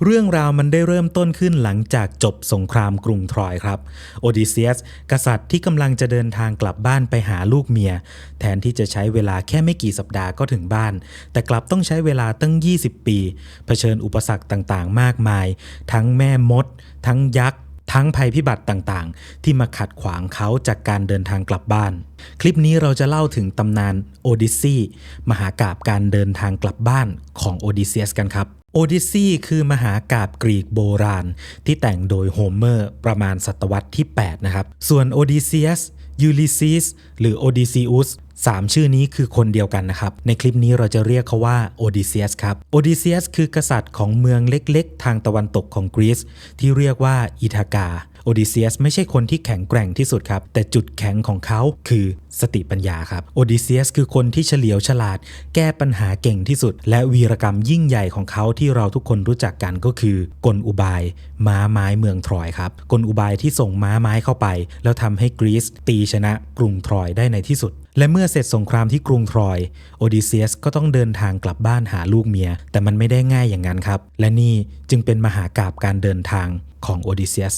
เรื่องราวมันได้เริ่มต้นขึ้นหลังจากจบสงครามกรุงทรอยครับโอดิเซียสกษัตริย์ที่กำลังจะเดินทางกลับบ้านไปหาลูกเมียแทนที่จะใช้เวลาแค่ไม่กี่สัปดาห์ก็ถึงบ้านแต่กลับต้องใช้เวลาตั้ง20 ปีเผชิญอุปสรรคต่างๆมากมายทั้งแม่มดทั้งยักษ์ทั้งภัยพิบัติต่างๆที่มาขัดขวางเขาจากการเดินทางกลับบ้านคลิปนี้เราจะเล่าถึงตำนานโอดิสซีมหากาพย์การเดินทางกลับบ้านของโอดิเซียสกันครับโอดิสซีคือมหากาพย์กรีกโบราณที่แต่งโดยโฮเมอร์ประมาณศตวรรษที่8นะครับส่วนโอดิเซียสยูลิซีสหรือโอดิซิอุส3ชื่อนี้คือคนเดียวกันนะครับในคลิปนี้เราจะเรียกเขาว่าโอดิเซียสครับโอดิเซียสคือกษัตริย์ของเมืองเล็กๆทางตะวันตกของกรีซที่เรียกว่าอิธากาโอดิเซียสไม่ใช่คนที่แข็งแกร่งที่สุดครับแต่จุดแข็งของเขาคือสติปัญญาครับโอดิเซียสคือคนที่เฉลียวฉลาดแก้ปัญหาเก่งที่สุดและวีรกรรมยิ่งใหญ่ของเขาที่เราทุกคนรู้จักกันก็คือกลอุบายม้าไม้เมืองทรอยครับกลอุบายที่ส่งม้าไม้เข้าไปแล้วทำให้กรีซตีชนะกรุงทรอยได้ในที่สุดและเมื่อเสร็จสงครามที่กรุงทรอยโอดิเซียสก็ต้องเดินทางกลับบ้านหาลูกเมียแต่มันไม่ได้ง่ายอย่างนั้นครับและนี่จึงเป็นมหากาพย์การเดินทางของโอดิเซียส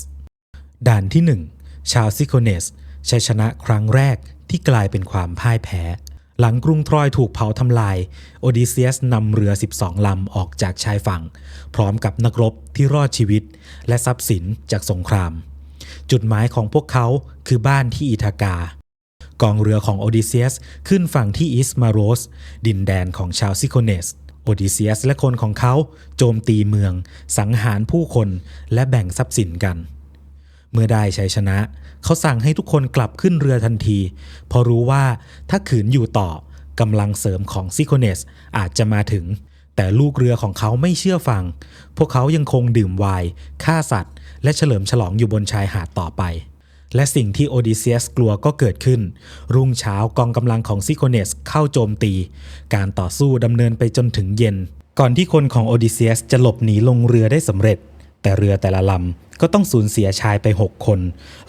ด่านที่1ชาวซิโคเนสชัยชนะครั้งแรกที่กลายเป็นความพ่ายแพ้หลังกรุงทรอยถูกเผาทำลายโอดิเซียสนำเรือ12 ลำออกจากชายฝั่งพร้อมกับนักรบที่รอดชีวิตและทรัพย์สินจากสงครามจุดหมายของพวกเขาคือบ้านที่อิธากากองเรือของโอดิเซียสขึ้นฝั่งที่อิสมาโรสดินแดนของชาวซิโคเนสโอดิเซียสและคนของเขาโจมตีเมืองสังหารผู้คนและแบ่งทรัพย์สินกันเมื่อได้ชัยชนะเขาสั่งให้ทุกคนกลับขึ้นเรือทันทีเพราะรู้ว่าถ้าขืนอยู่ต่อกำลังเสริมของซิโคเนสอาจจะมาถึงแต่ลูกเรือของเขาไม่เชื่อฟังพวกเขายังคงดื่มไวน์ฆ่าสัตว์และเฉลิมฉลองอยู่บนชายหาดต่อไปและสิ่งที่โอดิเซียสกลัวก็เกิดขึ้นรุ่งเช้ากองกำลังของซิโคเนสเข้าโจมตีการต่อสู้ดำเนินไปจนถึงเย็นก่อนที่คนของโอดิเซียสจะหลบหนีลงเรือได้สำเร็จแต่เรือแต่ละลำก็ต้องสูญเสียชายไป6 คน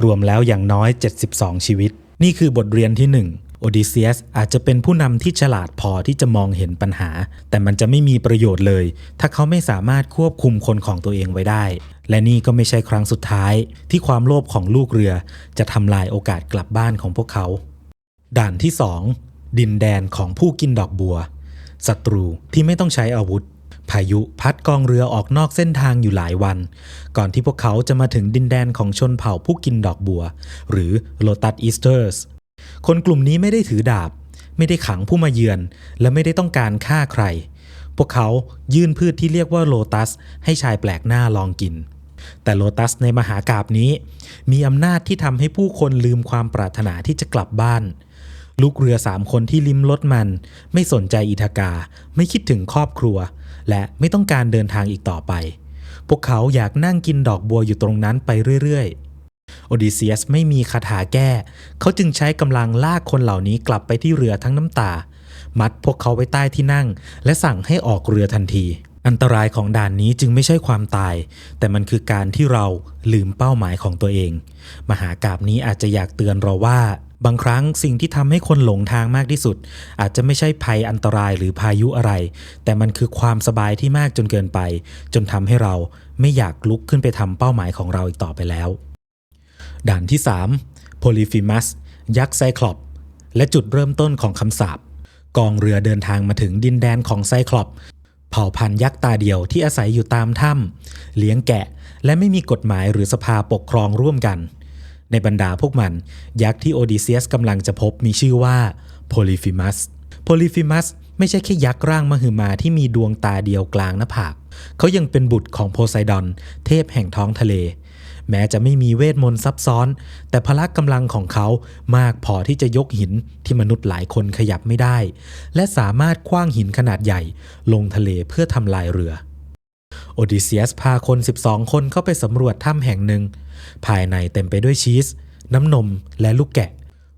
รวมแล้วอย่างน้อย72 ชีวิตนี่คือบทเรียนที่1โอดิเซียสอาจจะเป็นผู้นำที่ฉลาดพอที่จะมองเห็นปัญหาแต่มันจะไม่มีประโยชน์เลยถ้าเขาไม่สามารถควบคุมคนของตัวเองไว้ได้และนี่ก็ไม่ใช่ครั้งสุดท้ายที่ความโลภของลูกเรือจะทำลายโอกาสกลับบ้านของพวกเขาด่านที่2ดินแดนของผู้กินดอกบัวศัตรูที่ไม่ต้องใช้อาวุธพายุพัดกองเรือออกนอกเส้นทางอยู่หลายวันก่อนที่พวกเขาจะมาถึงดินแดนของชนเผ่าผู้กินดอกบัวหรือโลตัสอีสเตอร์สคนกลุ่มนี้ไม่ได้ถือดาบไม่ได้ขังผู้มาเยือนและไม่ได้ต้องการฆ่าใครพวกเขายื่นพืชที่เรียกว่าโลตัสให้ชายแปลกหน้าลองกินแต่โลตัสในมหากาพย์นี้มีอำนาจที่ทำให้ผู้คนลืมความปรารถนาที่จะกลับบ้านลูกเรือ3 คนที่ลิ้มรสมันไม่สนใจอิธากาไม่คิดถึงครอบครัวและไม่ต้องการเดินทางอีกต่อไปพวกเขาอยากนั่งกินดอกบัวอยู่ตรงนั้นไปเรื่อยๆโอดิเซียสไม่มีคาถาแก้เขาจึงใช้กำลังลากคนเหล่านี้กลับไปที่เรือทั้งน้ำตามัดพวกเขาไว้ใต้ที่นั่งและสั่งให้ออกเรือทันทีอันตรายของด่านนี้จึงไม่ใช่ความตายแต่มันคือการที่เราลืมเป้าหมายของตัวเองมหากาพย์นี้อาจจะอยากเตือนเราว่าบางครั้งสิ่งที่ทำให้คนหลงทางมากที่สุดอาจจะไม่ใช่ภัยอันตรายหรือพายุอะไรแต่มันคือความสบายที่มากจนเกินไปจนทำให้เราไม่อยากลุกขึ้นไปทำเป้าหมายของเราอีกต่อไปแล้วด่านที่3โพลิฟิมัสยักษ์ไซคลอปและจุดเริ่มต้นของคำสาปกองเรือเดินทางมาถึงดินแดนของไซคลอปเผ่าพันธุ์ยักษ์ตาเดียวที่อาศัยอยู่ตามถ้ำเลี้ยงแกะและไม่มีกฎหมายหรือสภาปกครองร่วมกันในบรรดาพวกมันยักษ์ที่โอดิเซียสกำลังจะพบมีชื่อว่าโพลิฟิมัสไม่ใช่แค่ยักษ์ร่างมหึมาที่มีดวงตาเดียวกลางหน้าผากเขายังเป็นบุตรของโพไซดอนเทพแห่งท้องทะเลแม้จะไม่มีเวทมนต์ซับซ้อนแต่พละกำลังของเขามากพอที่จะยกหินที่มนุษย์หลายคนขยับไม่ได้และสามารถขว้างหินขนาดใหญ่ลงทะเลเพื่อทำลายเรือโอดิเซียสพาคน12 คนเข้าไปสำรวจถ้ำแห่งหนึ่งภายในเต็มไปด้วยชีสน้ำนมและลูกแกะ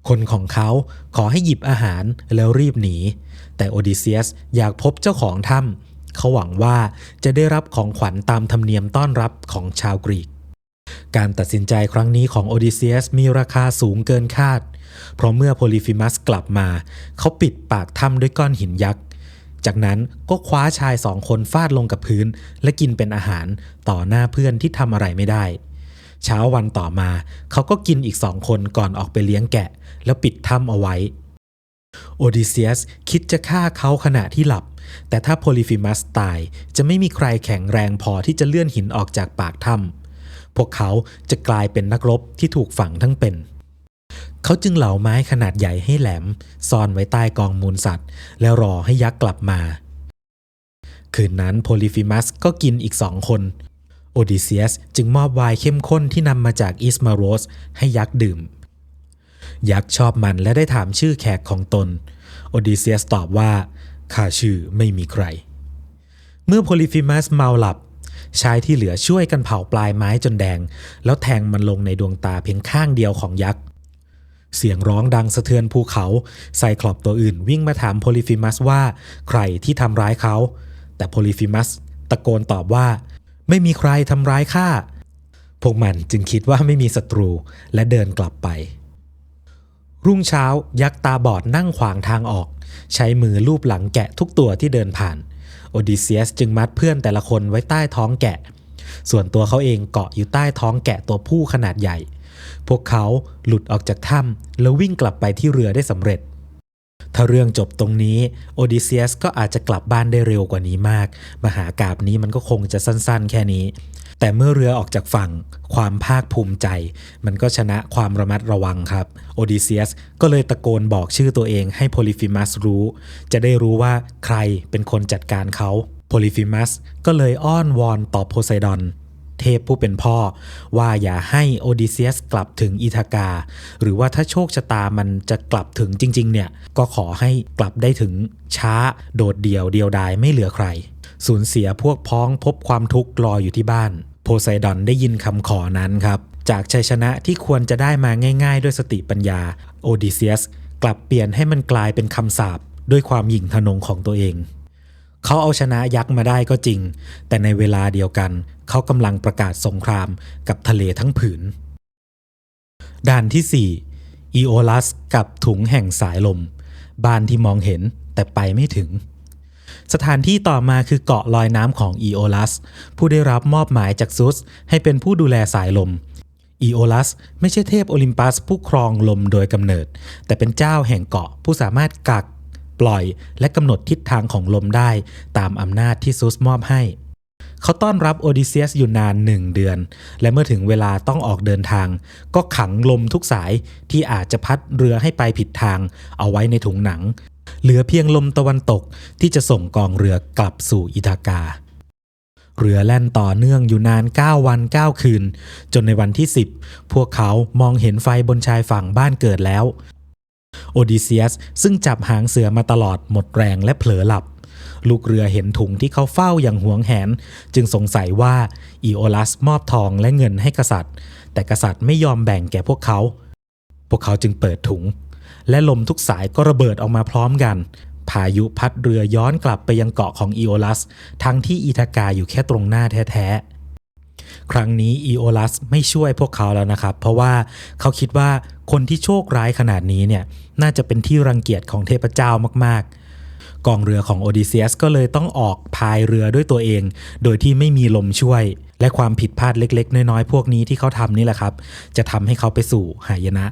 คนของเขาขอให้หยิบอาหารแล้วรีบหนีแต่โอดิเซียสอยากพบเจ้าของถ้ำเขาหวังว่าจะได้รับของขวัญตามธรรมเนียมต้อนรับของชาวกรีกการตัดสินใจครั้งนี้ของโอดิเซียสมีราคาสูงเกินคาดเพราะเมื่อโพลิฟิมัสกลับมาเขาปิดปากถ้ำด้วยก้อนหินยักษ์ จากนั้นก็คว้าชาย2 คนฟาดลงกับพื้นและกินเป็นอาหารต่อหน้าเพื่อนที่ทำอะไรไม่ได้เช้าวันต่อมาเขาก็กินอีก2 คนก่อนออกไปเลี้ยงแกะแล้วปิดถ้ำเอาไว้โอดิเซียสคิดจะฆ่าเขาขณะที่หลับแต่ถ้าโพลิฟิมัสตายจะไม่มีใครแข็งแรงพอที่จะเลื่อนหินออกจากปากถ้ำพวกเขาจะกลายเป็นนักรบที่ถูกฝังทั้งเป็นเขาจึงเหลาไม้ขนาดใหญ่ให้แหลมซ่อนไว้ใต้กองมูลสัตว์แล้วรอให้ยักษ์กลับมาคืนนั้นโพลิฟิมัสก็กินอีก2 คนโอดิเซียสจึงมอบไวน์เข้มข้นที่นำมาจากอิสมาโรสให้ยักษ์ดื่มยักษ์ชอบมันและได้ถามชื่อแขกของตนโอดิเซียสตอบว่าข้าชื่อไม่มีใครเมื่อโพลิฟิมัสเมาหลับชายที่เหลือช่วยกันเผาปลายไม้จนแดงแล้วแทงมันลงในดวงตาเพียงข้างเดียวของยักษ์เสียงร้องดังสะเทือนภูเขาไซคลอปตัวอื่นวิ่งมาถามโพลิฟิมัสว่าใครที่ทำร้ายเขาแต่โพลิฟิมัสตะโกนตอบว่าไม่มีใครทำร้ายข้าพวกมันจึงคิดว่าไม่มีศัตรูและเดินกลับไปรุ่งเช้ายักษ์ตาบอดนั่งขวางทางออกใช้มือลูบหลังแกะทุกตัวที่เดินผ่านโอดิเซียสจึงมัดเพื่อนแต่ละคนไว้ใต้ท้องแกะส่วนตัวเขาเองเกาะอยู่ใต้ท้องแกะตัวผู้ขนาดใหญ่พวกเขาหลุดออกจากถ้ำแล้ววิ่งกลับไปที่เรือได้สำเร็จถ้าเรื่องจบตรงนี้โอดิเซียสก็อาจจะกลับบ้านได้เร็วกว่านี้มากมหากาพย์นี้มันก็คงจะสั้นๆแค่นี้แต่เมื่อเรือออกจากฝั่งความภาคภูมิใจมันก็ชนะความระมัดระวังครับโอดิเซียสก็เลยตะโกนบอกชื่อตัวเองให้โพลิฟิมัสรู้จะได้รู้ว่าใครเป็นคนจัดการเขาโพลิฟิมัสก็เลยอ้อนวอนต่อโพไซดอนเทพผู้เป็นพ่อว่าอย่าให้โอดิเซียสกลับถึงอิธากาหรือว่าถ้าโชคชะตามันจะกลับถึงจริงๆเนี่ยก็ขอให้กลับได้ถึงช้าโดดเดี่ยวดายไม่เหลือใครสูญเสียพวกพ้องพบความทุกข์รออยู่ที่บ้านโพไซดอนได้ยินคำขอนั้นครับจากชัยชนะที่ควรจะได้มาง่ายๆด้วยสติปัญญาโอดิเซียสกลับเปลี่ยนให้มันกลายเป็นคำสาปด้วยความหยิ่งทะนงของตัวเองเขาเอาชนะยักษ์มาได้ก็จริงแต่ในเวลาเดียวกันเขากำลังประกาศสงครามกับทะเลทั้งผืนด่านที่ 4 อีโอลัสกับถุงแห่งสายลมบ้านที่มองเห็นแต่ไปไม่ถึงสถานที่ต่อมาคือเกาะลอยน้ำของอีโอลัสผู้ได้รับมอบหมายจากซุสให้เป็นผู้ดูแลสายลมอีโอลัสไม่ใช่เทพโอลิมปัสผู้ครองลมโดยกำเนิดแต่เป็นเจ้าแห่งเกาะผู้สามารถกักปล่อยและกำหนดทิศทางของลมได้ตามอำนาจที่ซุสมอบให้เขาต้อนรับโอดิเซียสอยู่นาน1 เดือนและเมื่อถึงเวลาต้องออกเดินทางก็ขังลมทุกสายที่อาจจะพัดเรือให้ไปผิดทางเอาไว้ในถุงหนังเหลือเพียงลมตะวันตกที่จะส่งกองเรือกลับสู่อิธากาเรือแล่นต่อเนื่องอยู่นาน9 วัน 9 คืนจนในวันที่10พวกเขามองเห็นไฟบนชายฝั่งบ้านเกิดแล้วโอดิเซียสซึ่งจับหางเสือมาตลอดหมดแรงและเผลอหลับลูกเรือเห็นถุงที่เขาเฝ้าอย่างหวงแหนจึงสงสัยว่าอีโอลัสมอบทองและเงินให้กษัตริย์แต่กษัตริย์ไม่ยอมแบ่งแก่พวกเขาจึงเปิดถุงและลมทุกสายก็ระเบิดออกมาพร้อมกันพายุพัดเรือย้อนกลับไปยังเกาะของอีโอลัสทั้งที่อิธากาอยู่แค่ตรงหน้าแท้ๆครั้งนี้อีโอลัสไม่ช่วยพวกเขาแล้วนะครับเพราะว่าเขาคิดว่าคนที่โชคร้ายขนาดนี้เนี่ยน่าจะเป็นที่รังเกียจของเทพเจ้ามากๆกองเรือของโอดิเซียสก็เลยต้องออกพายเรือด้วยตัวเองโดยที่ไม่มีลมช่วยและความผิดพลาดเล็กๆน้อยๆพวกนี้ที่เขาทำนี่แหละครับจะทำให้เขาไปสู่หายนะ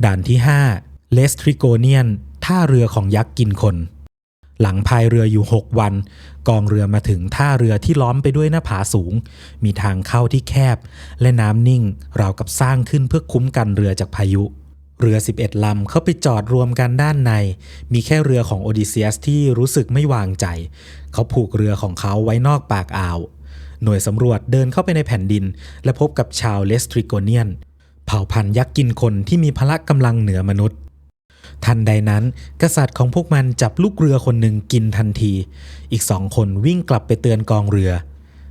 ด่านที่5เลสทริโกเนียนท่าเรือของยักษ์กินคนหลังพายเรืออยู่6 วันกองเรือมาถึงท่าเรือที่ล้อมไปด้วยหน้าผาสูงมีทางเข้าที่แคบและน้ำนิ่งราวกับสร้างขึ้นเพื่อคุ้มกันเรือจากพายุเรือ11 ลำเข้าไปจอดรวมกันด้านในมีแค่เรือของโอดิเซียสที่รู้สึกไม่วางใจเขาผูกเรือของเขาไว้นอกปากอ่าวหน่วยสำรวจเดินเข้าไปในแผ่นดินและพบกับชาวเลสทริโกเนียนเผ่าพันธุ์ยักษ์กินคนที่มีพละกำลังเหนือมนุษย์ทันใดนั้นกษัตริย์ของพวกมันจับลูกเรือคนหนึ่งกินทันทีอีก2 คนวิ่งกลับไปเตือนกองเรือ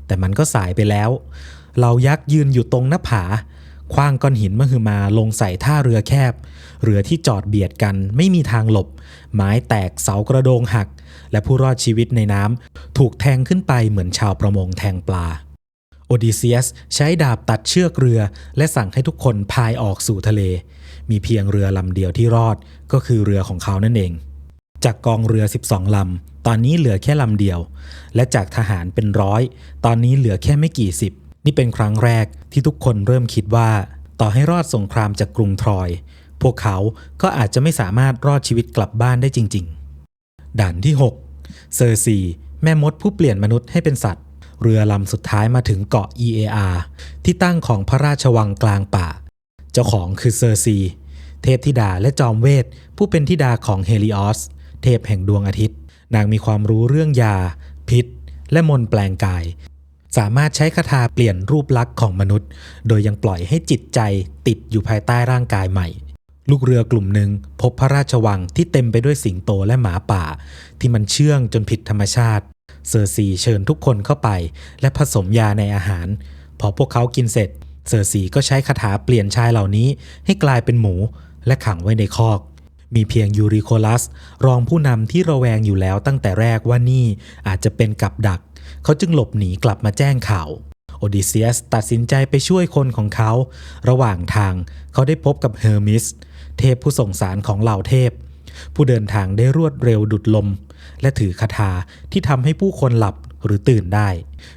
แต่มันก็สายไปแล้วเหล่ายักษ์ยืนอยู่ตรงหน้าผาขว้างก้อนหินมหึมาลงใส่ท่าเรือแคบเรือที่จอดเบียดกันไม่มีทางหลบไม้แตกเสากระโดงหักและผู้รอดชีวิตในน้ำถูกแทงขึ้นไปเหมือนชาวประมงแทงปลาโอดิเซียสใช้ดาบตัดเชือกเรือและสั่งให้ทุกคนพายออกสู่ทะเลมีเพียงเรือลำเดียวที่รอดก็คือเรือของเขานั่นเอง จากกองเรือ12ลำตอนนี้เหลือแค่ลำเดียวและจากทหารเป็นร้อยตอนนี้เหลือแค่ไม่กี่สิบนี่เป็นครั้งแรกที่ทุกคนเริ่มคิดว่าต่อให้รอดสงครามจากกรุงทรอยพวกเขาก็อาจจะไม่สามารถรอดชีวิตกลับบ้านได้จริงๆด่านที่6เซอร์ซีแม่มดผู้เปลี่ยนมนุษย์ให้เป็นสัตว์เรือลำสุดท้ายมาถึงเกาะ EAR ที่ตั้งของพระราชวังกลางป่าเจ้าของคือเซอร์ซีเทพธิดาและจอมเวทผู้เป็นธิดาของเฮลิออสเทพแห่งดวงอาทิตย์นางมีความรู้เรื่องยาพิษและมนต์แปลงกายสามารถใช้คาถาเปลี่ยนรูปลักษณ์ของมนุษย์โดยยังปล่อยให้จิตใจติดอยู่ภายใต้ร่างกายใหม่ลูกเรือกลุ่มหนึ่งพบพระราชวังที่เต็มไปด้วยสิงโตและหมาป่าที่มันเชื่องจนผิดธรรมชาติเซอร์ซีเชิญทุกคนเข้าไปและผสมยาในอาหารพอพวกเขากินเสร็จเซอร์ซีก็ใช้คาถาเปลี่ยนชายเหล่านี้ให้กลายเป็นหมูและขังไว้ในคอกมีเพียงยูริโคลัสรองผู้นำที่ระแวงอยู่แล้วตั้งแต่แรกว่านี่อาจจะเป็นกับดักเขาจึงหลบหนีกลับมาแจ้งข่าวโอดิเซียสตัดสินใจไปช่วยคนของเขาระหว่างทางเขาได้พบกับเฮอร์มิสเทพผู้ส่งสารของเหล่าเทพผู้เดินทางได้รวดเร็วดุจลมและถือคาถาที่ทำให้ผู้คนหลับหรือตื่นได้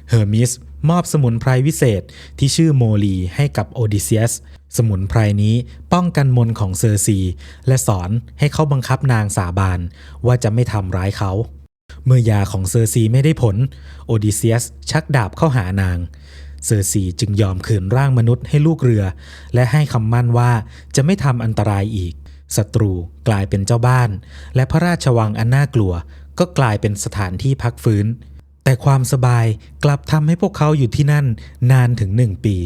เฮอร์มิสมอบสมุนไพรวิเศษที่ชื่อโมลีให้กับโอดิเซียสสมุนไพรนี้ป้องกันมนต์ของเซอร์ซีและสอนให้เขาบังคับนางสาบานว่าจะไม่ทำร้ายเขาเมื่อยาของเซอร์ซีไม่ได้ผลโอดิเซียสชักดาบเข้าหานางเซอร์ซีจึงยอมคืนร่างมนุษย์ให้ลูกเรือและให้คำมั่นว่าจะไม่ทำอันตรายอีกศัตรูกลายเป็นเจ้าบ้านและพระราชวังอันน่ากลัวก็กลายเป็นสถานที่พักฟื้นแต่ความสบายกลับทำให้พวกเขาอยู่ที่นั่นนานถึง1 ปี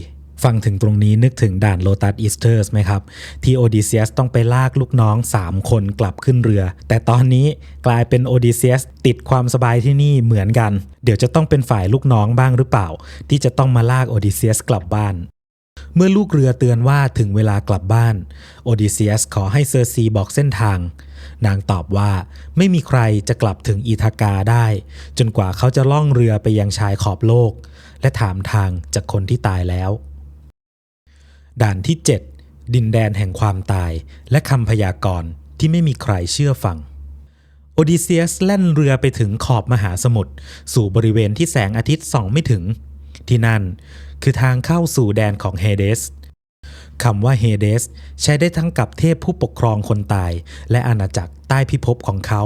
ฟังถึงตรงนี้นึกถึงด่านโลตัสอีสเตอร์สไหมครับที่โอดิเซียสต้องไปลากลูกน้อง3 คนกลับขึ้นเรือแต่ตอนนี้กลายเป็นโอดิเซียสติดความสบายที่นี่เหมือนกันเดี๋ยวจะต้องเป็นฝ่ายลูกน้องบ้างหรือเปล่าที่จะต้องมาลากโอดิเซียสกลับบ้านเมื่อลูกเรือเตือนว่าถึงเวลากลับบ้านโอดิเซียสขอให้เซอร์ซีบอกเส้นทางนางตอบว่าไม่มีใครจะกลับถึงอีธากาได้จนกว่าเขาจะล่องเรือไปยังชายขอบโลกและถามทางจากคนที่ตายแล้วด่านที่7ดินแดนแห่งความตายและคำพยากรณ์ที่ไม่มีใครเชื่อฟังโอดิเซียสแล่นเรือไปถึงขอบมหาสมุทรสู่บริเวณที่แสงอาทิตย์ส่องไม่ถึงที่นั่นคือทางเข้าสู่แดนของเฮเดสคำว่าเฮเดสใช้ได้ทั้งกับเทพผู้ปกครองคนตายและอาณาจักรใต้พิภพของเขา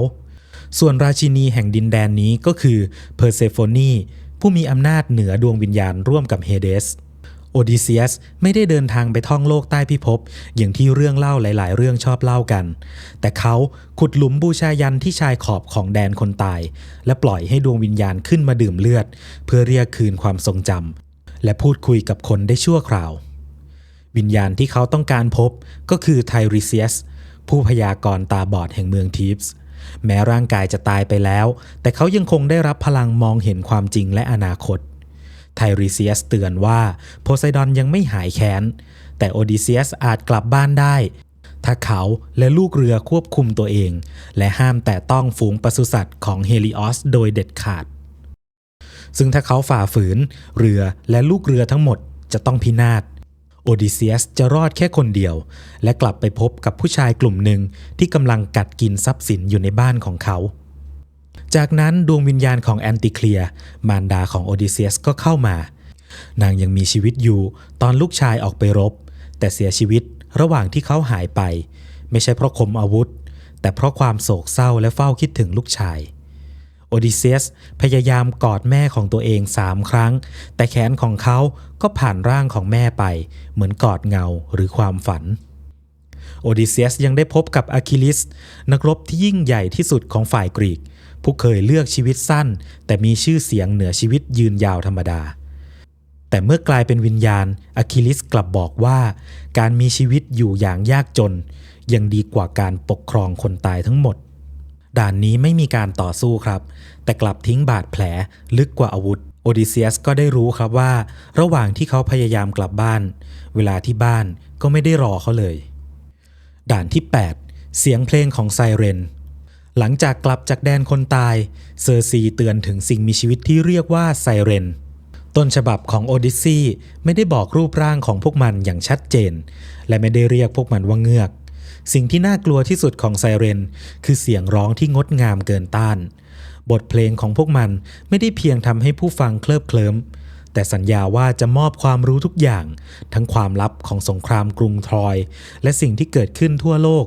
ส่วนราชินีแห่งดินแดนนี้ก็คือเพอร์เซโฟนีผู้มีอำนาจเหนือดวงวิญญาณร่วมกับเฮเดสโอดิเซียสไม่ได้เดินทางไปท่องโลกใต้พิภพอย่างที่เรื่องเล่าหลายๆเรื่องชอบเล่ากันแต่เขาขุดหลุมบูชายันที่ชายขอบของแดนคนตายและปล่อยให้ดวงวิญญาณขึ้นมาดื่มเลือดเพื่อเรียกคืนความทรงจำและพูดคุยกับคนได้ชั่วคราววิญญาณที่เขาต้องการพบก็คือไทริเซียสผู้พยากรณ์ตาบอดแห่งเมืองทีฟส์แม้ร่างกายจะตายไปแล้วแต่เขายังคงได้รับพลังมองเห็นความจริงและอนาคตไทริเซียสเตือนว่าโพไซดอนยังไม่หายแค้นแต่โอดิเซียสอาจกลับบ้านได้ถ้าเขาและลูกเรือควบคุมตัวเองและห้ามแต่ต้องฝูงปศุสัตว์ของเฮลิออสโดยเด็ดขาดซึ่งถ้าเขาฝ่าฝืนเรือและลูกเรือทั้งหมดจะต้องพินาศโอดิเซียสจะรอดแค่คนเดียวและกลับไปพบกับผู้ชายกลุ่มหนึ่งที่กำลังกัดกินทรัพย์สินอยู่ในบ้านของเขาจากนั้นดวงวิญญาณของแอนติเคลียมารดาของโอดิเซียสก็เข้ามานางยังมีชีวิตอยู่ตอนลูกชายออกไปรบแต่เสียชีวิตระหว่างที่เขาหายไปไม่ใช่เพราะคมอาวุธแต่เพราะความโศกเศร้าและเฝ้าคิดถึงลูกชายโอดิเซียสพยายามกอดแม่ของตัวเอง3 ครั้งแต่แขนของเขาก็ผ่านร่างของแม่ไปเหมือนกอดเงาหรือความฝันโอดิเซียสยังได้พบกับอะคิลิสนักรบที่ยิ่งใหญ่ที่สุดของฝ่ายกรีกผู้เคยเลือกชีวิตสั้นแต่มีชื่อเสียงเหนือชีวิตยืนยาวธรรมดาแต่เมื่อกลายเป็นวิญญาณอะคิลิสกลับบอกว่าการมีชีวิตอยู่อย่างยากจนยังดีกว่าการปกครองคนตายทั้งหมดด่านนี้ไม่มีการต่อสู้ครับแต่กลับทิ้งบาดแผลลึกกว่าอาวุธโอดิเซียสก็ได้รู้ครับว่าระหว่างที่เขาพยายามกลับบ้านเวลาที่บ้านก็ไม่ได้รอเขาเลยด่านที่8เสียงเพลงของไซเรนหลังจากกลับจากแดนคนตายเซอร์ซีเตือนถึงสิ่งมีชีวิตที่เรียกว่าไซเรนต้นฉบับของโอดิสซีไม่ได้บอกรูปร่างของพวกมันอย่างชัดเจนและไม่ได้เรียกพวกมันว่าเงือก สิ่งที่น่ากลัวที่สุดของไซเรนคือเสียงร้องที่งดงามเกินต้านบทเพลงของพวกมันไม่ได้เพียงทำให้ผู้ฟังเคลิบเคลิ้มแต่สัญญาว่าจะมอบความรู้ทุกอย่างทั้งความลับของสงครามกรุงทรอยและสิ่งที่เกิดขึ้นทั่วโลก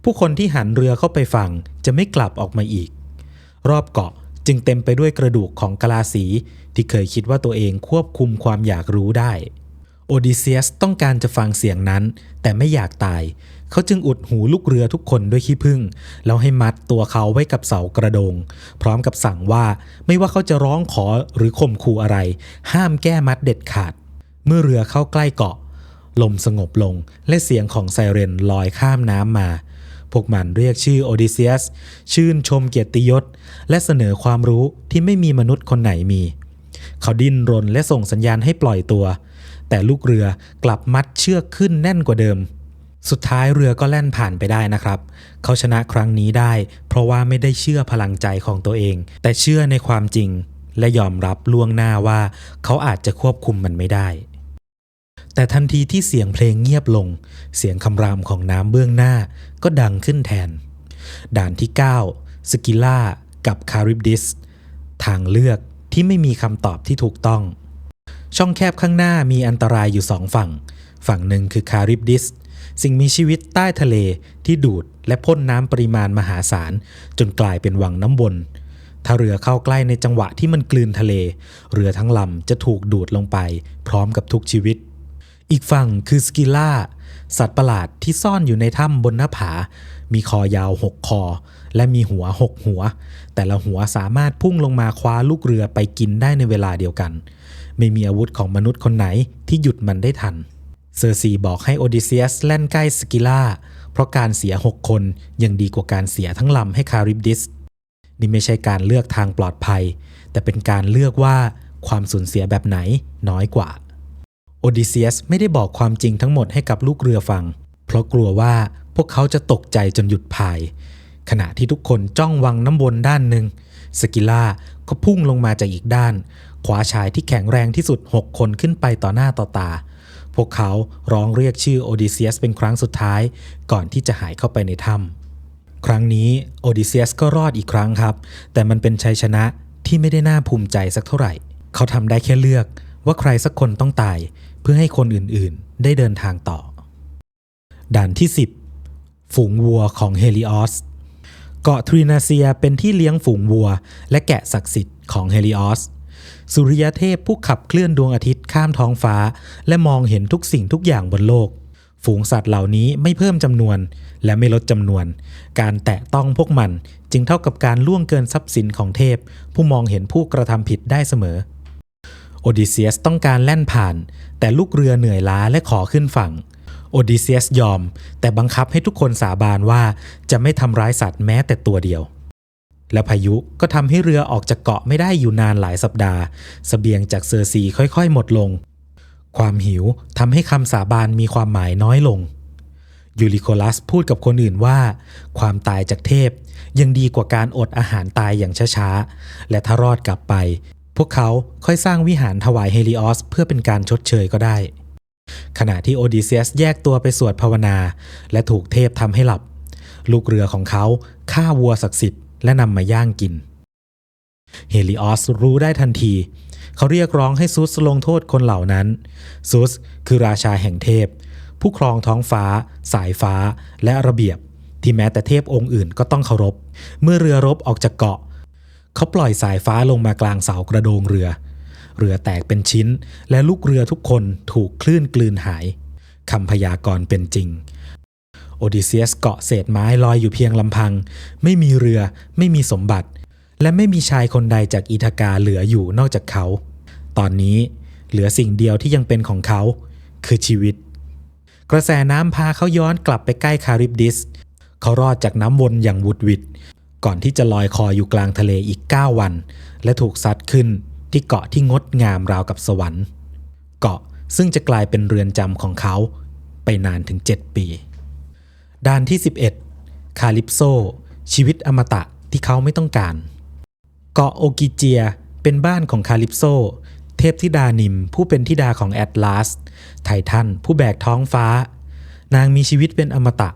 ผู้คนที่หันเรือเข้าไปฟังจะไม่กลับออกมาอีกรอบเกาะจึงเต็มไปด้วยกระดูกของกะลาสีที่เคยคิดว่าตัวเองควบคุมความอยากรู้ได้โอดิเซียสต้องการจะฟังเสียงนั้นแต่ไม่อยากตายเขาจึงอุดหูลูกเรือทุกคนด้วยขี้ผึ้งแล้วให้มัดตัวเขาไว้กับเสากระโดงพร้อมกับสั่งว่าไม่ว่าเขาจะร้องขอหรือข่มขู่อะไรห้ามแก้มัดเด็ดขาดเมื่อเรือเข้าใกล้เกาะลมสงบลงและเสียงของไซเรนลอยข้ามน้ำมาพวกมันเรียกชื่อโอดิเซียสชื่นชมเกียรติยศและเสนอความรู้ที่ไม่มีมนุษย์คนไหนมีเขาดิ้นรนและส่งสัญญาณให้ปล่อยตัวแต่ลูกเรือกลับมัดเชือกขึ้นแน่นกว่าเดิมสุดท้ายเรือก็แล่นผ่านไปได้นะครับเขาชนะครั้งนี้ได้เพราะว่าไม่ได้เชื่อพลังใจของตัวเองแต่เชื่อในความจริงและยอมรับล่วงหน้าว่าเขาอาจจะควบคุมมันไม่ได้แต่ทันทีที่เสียงเพลงเงียบลงเสียงคำรามของน้ำเบื้องหน้าก็ดังขึ้นแทนด่านที่9สกิล่ากับคาริบดิสทางเลือกที่ไม่มีคำตอบที่ถูกต้องช่องแคบข้างหน้ามีอันตรายอยู่2ฝั่งหนึ่งคือคาริบดิสสิ่งมีชีวิตใต้ทะเลที่ดูดและพ่นน้ำปริมาณมหาศาลจนกลายเป็นวังน้ำวนถ้าเรือเข้าใกล้ในจังหวะที่มันกลืนทะเลเรือทั้งลำจะถูกดูดลงไปพร้อมกับทุกชีวิตอีกฝั่งคือสกิล่าสัตว์ประหลาดที่ซ่อนอยู่ในถ้ำบนหน้าผามีคอยาว6คอและมีหัว6หัวแต่ละหัวสามารถพุ่งลงมาคว้าลูกเรือไปกินได้ในเวลาเดียวกันไม่มีอาวุธของมนุษย์คนไหนที่หยุดมันได้ทันเซอร์ซีบอกให้โอดิเซียสแล่นใกล้สกิล่าเพราะการเสีย6คนยังดีกว่าการเสียทั้งลำให้คาริบดิสนี่ไม่ใช่การเลือกทางปลอดภัยแต่เป็นการเลือกว่าความสูญเสียแบบไหนน้อยกว่าโอดิเซียสไม่ได้บอกความจริงทั้งหมดให้กับลูกเรือฟังเพราะกลัวว่าพวกเขาจะตกใจจนหยุดพายขณะที่ทุกคนจ้องวังน้ำวนด้านหนึ่งสกิล่าก็พุ่งลงมาจากอีกด้านขวาชายที่แข็งแรงที่สุด6คนขึ้นไปต่อหน้าต่อตาพวกเขาร้องเรียกชื่อโอดิเซียสเป็นครั้งสุดท้ายก่อนที่จะหายเข้าไปในถ้ำครั้งนี้โอดิเซียสก็รอดอีกครั้งครับแต่มันเป็นชัยชนะที่ไม่ได้น่าภูมิใจสักเท่าไหร่เขาทำได้แค่เลือกว่าใครสักคนต้องตายเพื่อให้คนอื่นๆได้เดินทางต่อด่านที่10ฝูงวัวของเฮลิออสเกาะทรีนาเซียเป็นที่เลี้ยงฝูงวัวและแกะศักดิ์สิทธิ์ของเฮลิออสสุริยเทพผู้ขับเคลื่อนดวงอาทิตย์ข้ามท้องฟ้าและมองเห็นทุกสิ่งทุกอย่างบนโลกฝูงสัตว์เหล่านี้ไม่เพิ่มจำนวนและไม่ลดจำนวนการแตะต้องพวกมันจึงเท่ากับการล่วงเกินทรัพย์สินของเทพผู้มองเห็นผู้กระทำผิดได้เสมอโอดิเซียสต้องการแล่นผ่านแต่ลูกเรือเหนื่อยล้าและขอขึ้นฝั่งโอดิเซียสยอมแต่บังคับให้ทุกคนสาบานว่าจะไม่ทำร้ายสัตว์แม้แต่ตัวเดียวและพายุก็ทำให้เรือออกจากเกาะไม่ได้อยู่นานหลายสัปดาห์เสบียงจากเซอร์ซีค่อยๆหมดลงความหิวทำให้คำสาบานมีความหมายน้อยลงยูริโคลัสพูดกับคนอื่นว่าความตายจากเทพยังดีกว่าการอดอาหารตายอย่างช้าๆและถ้ารอดกลับไปพวกเขาค่อยสร้างวิหารถวายเฮลิออสเพื่อเป็นการชดเชยก็ได้ขณะที่โอดิเซียสแยกตัวไปสวดภาวนาและถูกเทพทำให้หลับลูกเรือของเขาฆ่าวัวศักดิ์สิทธิ์และนำมาย่างกินเฮลิออสรู้ได้ทันทีเขาเรียกร้องให้ซุสลงโทษคนเหล่านั้นซุสคือราชาแห่งเทพผู้ครองท้องฟ้าสายฟ้าและระเบียบที่แม้แต่เทพองค์อื่นก็ต้องเคารพเมื่อเรือรบออกจากเกาะเขาปล่อยสายฟ้าลงมากลางเสากระโดงเรือแตกเป็นชิ้นและลูกเรือทุกคนถูกคลื่นกลืนหายคำพยากรณ์เป็นจริงโอดิเซียสเกาะเศษไม้ลอยอยู่เพียงลำพังไม่มีเรือไม่มีสมบัติและไม่มีชายคนใดจากอิธากาเหลืออยู่นอกจากเขาตอนนี้เหลือสิ่งเดียวที่ยังเป็นของเขาคือชีวิตกระแสน้ำพาเขาย้อนกลับไปใกล้คาริบดิสเขารอดจากน้ำวนอย่างวุดวิดก่อนที่จะลอยคออยู่กลางทะเลอีก9วันและถูกซัดขึ้นที่เกาะที่งดงามราวกับสวรรค์เกาะซึ่งจะกลายเป็นเรือนจำของเขาไปนานถึง7 ปีด้านที่11คาลิปโซชีวิตอมตะที่เขาไม่ต้องการเกาะโอกิเจียเป็นบ้านของคาลิปโซเทพธิดานิมผู้เป็นธิดาของแอตลาสไททันผู้แบกท้องฟ้านางมีชีวิตเป็นอมตะ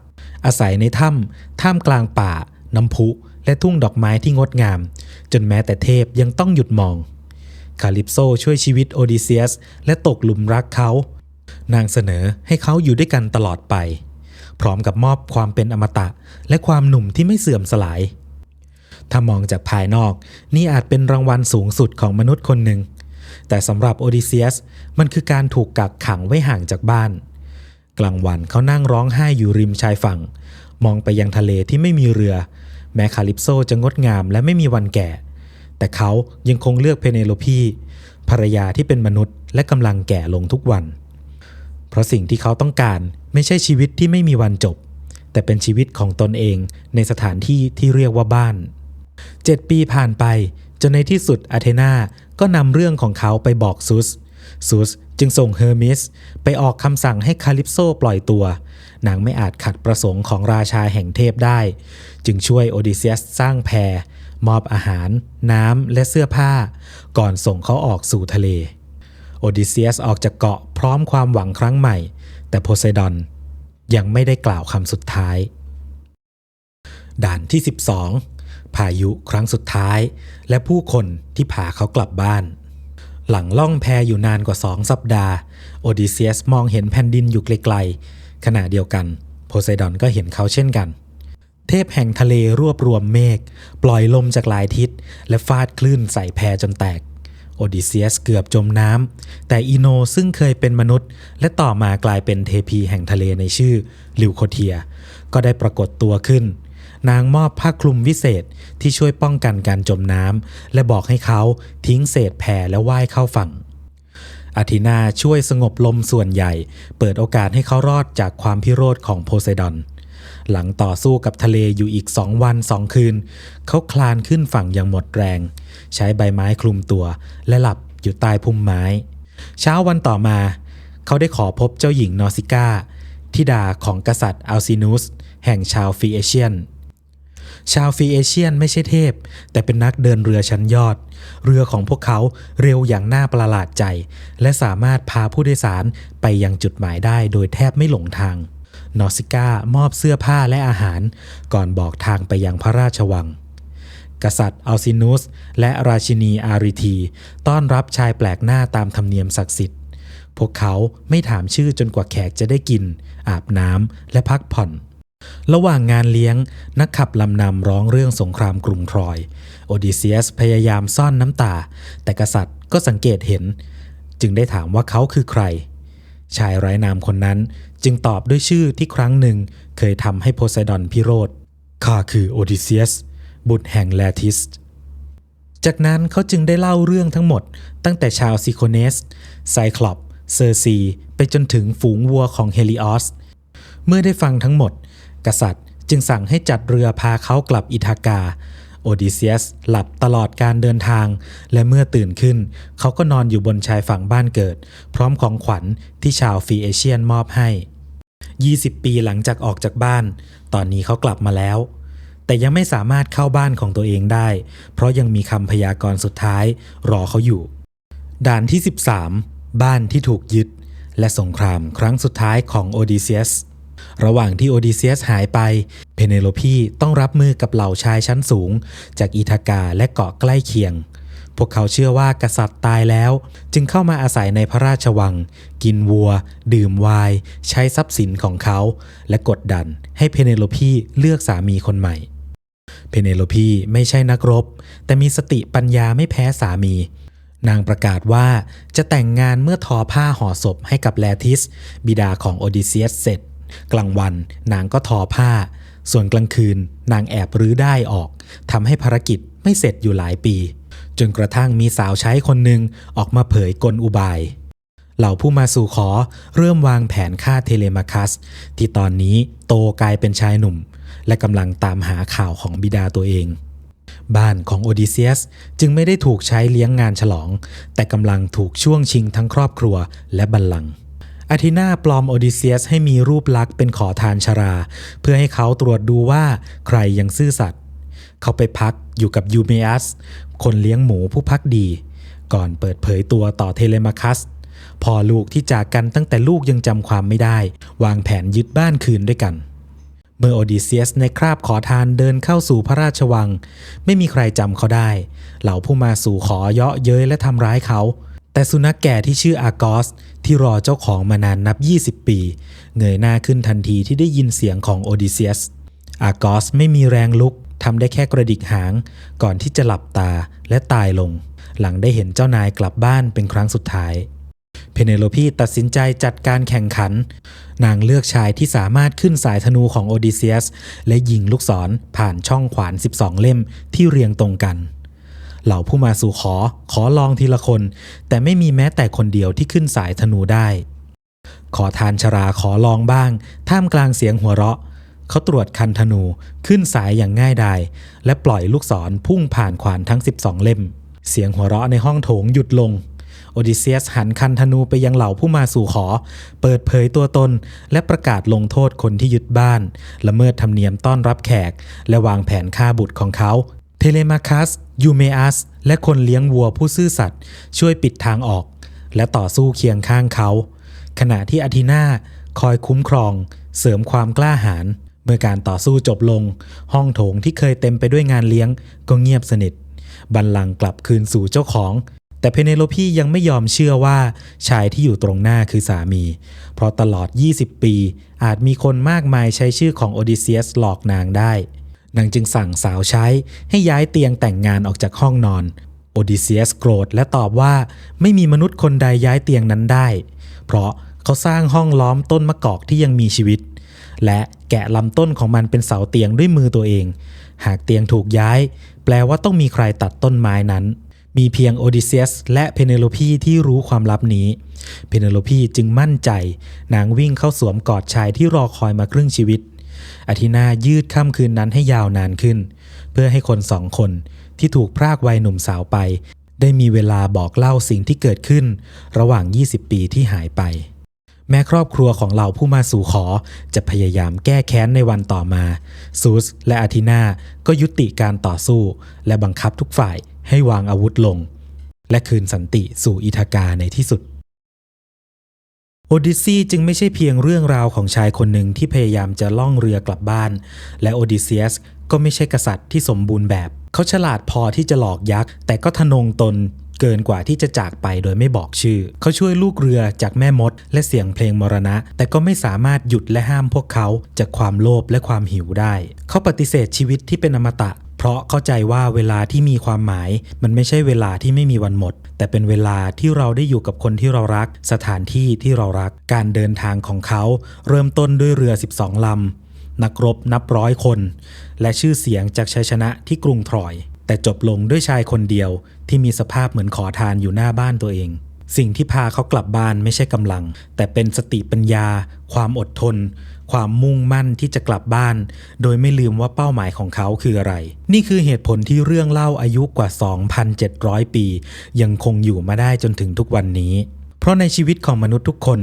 อาศัยในถ้ำท่ามกลางป่าน้ำพุและทุ่งดอกไม้ที่งดงามจนแม้แต่เทพยังต้องหยุดมองคาลิปโซช่วยชีวิตโอดิเซียสและตกหลุมรักเขานางเสนอให้เขาอยู่ด้วยกันตลอดไปพร้อมกับมอบความเป็นอมตะและความหนุ่มที่ไม่เสื่อมสลายถ้ามองจากภายนอกนี่อาจเป็นรางวัลสูงสุดของมนุษย์คนหนึ่งแต่สำหรับโอดิเซียสมันคือการถูกกักขังไว้ห่างจากบ้านกลางวันเขานั่งร้องไห้อยู่ริมชายฝั่งมองไปยังทะเลที่ไม่มีเรือแม้คาลิปโซจะงดงามและไม่มีวันแก่แต่เขายังคงเลือกเพเนโลพีภรรยาที่เป็นมนุษย์และกำลังแก่ลงทุกวันเพราะสิ่งที่เขาต้องการไม่ใช่ชีวิตที่ไม่มีวันจบแต่เป็นชีวิตของตนเองในสถานที่ที่เรียกว่าบ้าน7 ปีผ่านไปจนในที่สุดอาเธนาก็นำเรื่องของเขาไปบอกซุสจึงส่งเฮอร์มิสไปออกคำสั่งให้คาลิปโซปล่อยตัวนางไม่อาจขัดประสงค์ของราชาแห่งเทพได้จึงช่วยโอดิเซียสสร้างแพมอบอาหารน้ำและเสื้อผ้าก่อนส่งเขาออกสู่ทะเลโอดิเซียสออกจากเกาะพร้อมความหวังครั้งใหม่แต่โพไซดอนยังไม่ได้กล่าวคำสุดท้ายด่านที่12พายุครั้งสุดท้ายและผู้คนที่พาเขากลับบ้านหลังล่องแพอยู่นานกว่า2 สัปดาห์โอดิเซียสมองเห็นแผ่นดินอยู่ไกลๆขณะเดียวกันโพไซดอนก็เห็นเขาเช่นกันเทพแห่งทะเลรวบรวมเมฆปล่อยลมจากหลายทิศและฟาดคลื่นใส่แพจนแตกโอดิเซียสเกือบจมน้ำแต่อีโนซึ่งเคยเป็นมนุษย์และต่อมากลายเป็นเทพีแห่งทะเลในชื่อลิวโคเทียก็ได้ปรากฏตัวขึ้นนางมอบผ้าคลุมวิเศษที่ช่วยป้องกันการจมน้ำและบอกให้เขาทิ้งเศษแพและว่ายเข้าฝั่งอาธีนาช่วยสงบลมส่วนใหญ่เปิดโอกาสให้เขารอดจากความพิโรธของโพไซดอนหลังต่อสู้กับทะเลอยู่อีก2 วัน 2 คืนเขาคลานขึ้นฝั่งอย่างหมดแรงใช้ใบไม้คลุมตัวและหลับอยู่ใต้พุ่มไม้เช้าวันต่อมาเขาได้ขอพบเจ้าหญิงนอซิก้าธิดาของกษัตริย์อัลซินุสแห่งชาวฟีเอเชียนไม่ใช่เทพแต่เป็นนักเดินเรือชั้นยอดเรือของพวกเขาเร็วอย่างน่าประหลาดใจและสามารถพาผู้โดยสารไปยังจุดหมายได้โดยแทบไม่หลงทางนอซิก้ามอบเสื้อผ้าและอาหารก่อนบอกทางไปยังพระราชวังกษัตริย์อัลซินุสและราชินีอาริธีต้อนรับชายแปลกหน้าตามธรรมเนียมศักดิ์สิทธิ์พวกเขาไม่ถามชื่อจนกว่าแขกจะได้กินอาบน้ำและพักผ่อนระหว่างงานเลี้ยงนักขับลำนำร้องเรื่องสงครามกรุงทรอยโอดิเซียสพยายามซ่อนน้ำตาแต่กษัตริย์ก็สังเกตเห็นจึงได้ถามว่าเขาคือใครชายไร้นามคนนั้นจึงตอบด้วยชื่อที่ครั้งหนึ่งเคยทำให้โพไซดอนพิโรธข้าคือโอดิเซียสบุตรแห่งแลทิสจากนั้นเขาจึงได้เล่าเรื่องทั้งหมดตั้งแต่ชาวซิโคเนสไซคลอปเซอร์ซีไปจนถึงฝูงวัวของเฮลิออสเมื่อได้ฟังทั้งหมดกษัตริย์จึงสั่งให้จัดเรือพาเขากลับอิธากาโอดิเซียสหลับตลอดการเดินทางและเมื่อตื่นขึ้นเขาก็นอนอยู่บนชายฝั่งบ้านเกิดพร้อมของขวัญที่ชาวฟีเอเชียนมอบให้20 ปีหลังจากออกจากบ้านตอนนี้เขากลับมาแล้วแต่ยังไม่สามารถเข้าบ้านของตัวเองได้เพราะยังมีคำพยากรณ์สุดท้ายรอเขาอยู่ด่านที่13บ้านที่ถูกยึดและสงครามครั้งสุดท้ายของโอดิเซียสระหว่างที่โอดิเซียสหายไปเพเนโลพีต้องรับมือกับเหล่าชายชั้นสูงจากอิธากาและเกาะใกล้เคียงพวกเขาเชื่อว่ากษัตริย์ตายแล้วจึงเข้ามาอาศัยในพระราชวังกินวัวดื่มไวน์ใช้ทรัพย์สินของเขาและกดดันให้เพเนโลพีเลือกสามีคนใหม่เพเนโลพีไม่ใช่นักรบแต่มีสติปัญญาไม่แพ้สามีนางประกาศว่าจะแต่งงานเมื่อทอผ้าห่อศพให้กับแลทิสบิดาของโอดิเซียสเสร็จกลางวันนางก็ทอผ้าส่วนกลางคืนนางแอบรื้อได้ออกทำให้ภารกิจไม่เสร็จอยู่หลายปีจนกระทั่งมีสาวใช้คนหนึ่งออกมาเผยกลอุบายเหล่าผู้มาสู่ขอเริ่มวางแผนฆ่าเทเลมาคัสที่ตอนนี้โตกลายเป็นชายหนุ่มและกำลังตามหาข่าวของบิดาตัวเองบ้านของโอดิเซียสจึงไม่ได้ถูกใช้เลี้ยงงานฉลองแต่กำลังถูกช่วงชิงทั้งครอบครัวและบัลลังก์อาธีนาปลอมโอดิเซียสให้มีรูปลักษณ์เป็นขอทานชราเพื่อให้เขาตรวจดูว่าใครยังซื่อสัตย์เขาไปพักอยู่กับยูเมอัสคนเลี้ยงหมูผู้พักดีก่อนเปิดเผยตัวต่อเทเลมาคัสพ่อลูกที่จากกันตั้งแต่ลูกยังจำความไม่ได้วางแผนยึดบ้านคืนด้วยกัน เมื่อโอดิเซียสในคราบขอทานเดินเข้าสู่พระราชวังไม่มีใครจำเขาได้เหล่าผู้มาสู่ขอเยาะเย้ยและทำร้ายเขาแต่สุนัขแก่ที่ชื่ออาร์กอสที่รอเจ้าของมานานนับ20 ปีเงยหน้าขึ้นทันทีที่ได้ยินเสียงของโอดิเซียสอาร์กอสไม่มีแรงลุกทำได้แค่กระดิกหางก่อนที่จะหลับตาและตายลงหลังได้เห็นเจ้านายกลับบ้านเป็นครั้งสุดท้ายเพเนโลพีตัดสินใจจัดการแข่งขันนางเลือกชายที่สามารถขึ้นสายธนูของโอดิเซียสและยิงลูกศรผ่านช่องขวาน12 เล่มที่เรียงตรงกันเหล่าผู้มาสู่ขอลองทีละคนแต่ไม่มีแม้แต่คนเดียวที่ขึ้นสายธนูได้ขอทานชราขอลองบ้างท่ามกลางเสียงหัวเราะเขาตรวจคันธนูขึ้นสายอย่างง่ายดายและปล่อยลูกศรพุ่งผ่านขวานทั้ง12 เล่มเสียงหัวเราะในห้องโถงหยุดลงโอดิเซียสหันคันธนูไปยังเหล่าผู้มาสู่ขอเปิดเผยตัวตนและประกาศลงโทษคนที่ยึดบ้านละเมิดธรรมเนียมต้อนรับแขกและวางแผนฆ่าบุตรของเขาเทเลมาคัสยูเมอัสและคนเลี้ยงวัวผู้ซื่อสัตย์ช่วยปิดทางออกและต่อสู้เคียงข้างเขาขณะที่อาทีนาคอยคุ้มครองเสริมความกล้าหาญเมื่อการต่อสู้จบลงห้องโถงที่เคยเต็มไปด้วยงานเลี้ยงก็เงียบสนิทบัลลังก์กลับคืนสู่เจ้าของแต่เพเนโลพียังไม่ยอมเชื่อว่าชายที่อยู่ตรงหน้าคือสามีเพราะตลอด20 ปีอาจมีคนมากมายใช้ชื่อของโอดิเซียสหลอกนางได้นางจึงสั่งสาวใช้ให้ย้ายเตียงแต่งงานออกจากห้องนอนโอดิเซียสโกรธและตอบว่าไม่มีมนุษย์คนใดย้ายเตียงนั้นได้เพราะเขาสร้างห้องล้อมต้นมะกอกที่ยังมีชีวิตและแกะลำต้นของมันเป็นเสาเตียงด้วยมือตัวเองหากเตียงถูกย้ายแปลว่าต้องมีใครตัดต้นไม้นั้นมีเพียงโอดิเซียสและเพเนโลพีที่รู้ความลับนี้เพเนโลพีจึงมั่นใจนางวิ่งเข้าสวมกอดชายที่รอคอยมาครึ่งชีวิตอาทินายืดค่ำคืนนั้นให้ยาวนานขึ้นเพื่อให้คน2 คนที่ถูกพรากวัยหนุ่มสาวไปได้มีเวลาบอกเล่าสิ่งที่เกิดขึ้นระหว่าง20 ปีที่หายไปแม้ครอบครัวของเหล่าผู้มาสู่ขอจะพยายามแก้แค้นในวันต่อมาซูสและอาทินาก็ยุติการต่อสู้และบังคับทุกฝ่ายให้วางอาวุธลงและคืนสันติสู่อิธากาในที่สุดโอดิสซีจึงไม่ใช่เพียงเรื่องราวของชายคนหนึ่งที่พยายามจะล่องเรือกลับบ้านและโอดิเซียสก็ไม่ใช่กษัตริย์ที่สมบูรณ์แบบเขาฉลาดพอที่จะหลอกยักษ์แต่ก็ทะนงตนเกินกว่าที่จะจากไปโดยไม่บอกชื่อเขาช่วยลูกเรือจากแม่มดและเสียงเพลงมรณะแต่ก็ไม่สามารถหยุดและห้ามพวกเขาจากความโลภและความหิวได้เขาปฏิเสธชีวิตที่เป็นอมตะเพราะเข้าใจว่าเวลาที่มีความหมายมันไม่ใช่เวลาที่ไม่มีวันหมดแต่เป็นเวลาที่เราได้อยู่กับคนที่เรารักสถานที่ที่เรารักการเดินทางของเขาเริ่มต้นด้วยเรือ12 ลำนักรบนับร้อยคนและชื่อเสียงจากชัยชนะที่กรุงทรอยแต่จบลงด้วยชายคนเดียวที่มีสภาพเหมือนขอทานอยู่หน้าบ้านตัวเองสิ่งที่พาเขากลับบ้านไม่ใช่กำลังแต่เป็นสติปัญญาความอดทนความมุ่งมั่นที่จะกลับบ้านโดยไม่ลืมว่าเป้าหมายของเขาคืออะไรนี่คือเหตุผลที่เรื่องเล่าอายุกว่า 2,700 ปียังคงอยู่มาได้จนถึงทุกวันนี้เพราะในชีวิตของมนุษย์ทุกคน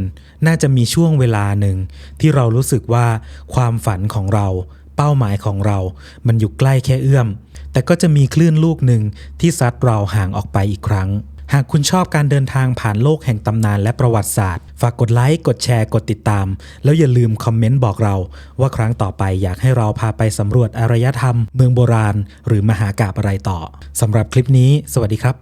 น่าจะมีช่วงเวลาหนึ่งที่เรารู้สึกว่าความฝันของเราเป้าหมายของเรามันอยู่ใกล้แค่เอื้อมแต่ก็จะมีคลื่นลูกหนึ่งที่ซัดเราห่างออกไปอีกครั้งหากคุณชอบการเดินทางผ่านโลกแห่งตำนานและประวัติศาสตร์ฝากกดไลค์กดแชร์กดติดตามแล้วอย่าลืมคอมเมนต์บอกเราว่าครั้งต่อไปอยากให้เราพาไปสำรวจอารยธรรมเมืองโบราณหรือมหากาพย์อะไรต่อสำหรับคลิปนี้สวัสดีครับ